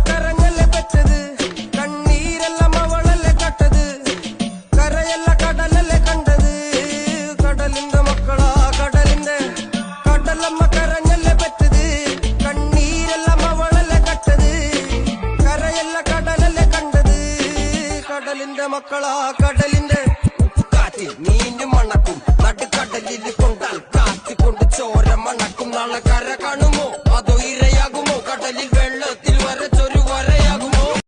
കരഞ്ഞല്ലേ പെറ്റത് കണ്ണീരെല്ലാം അവളല്ലേ കട്ടത് കരയല്ല കടലല്ലേ കണ്ടത് കടലിന്റെ മക്കളാ കടലിന്റെ കടലമ്മ കരഞ്ഞല്ലേ പെറ്റത് കണ്ണീരെല്ലാം അവളല്ലേ കട്ടത് കരയല്ല കടലല്ലേ കണ്ടത് കടലിന്റെ മക്കളാ കടലിന്റെ ഉപ്പുകാറ്റിൽ മീനും മണക്കും നടുക്കടലിൽ കൊണ്ടാൽ കാറ്റിക്കൊണ്ട് ചോര മണക്കും നാളെ കര കാണും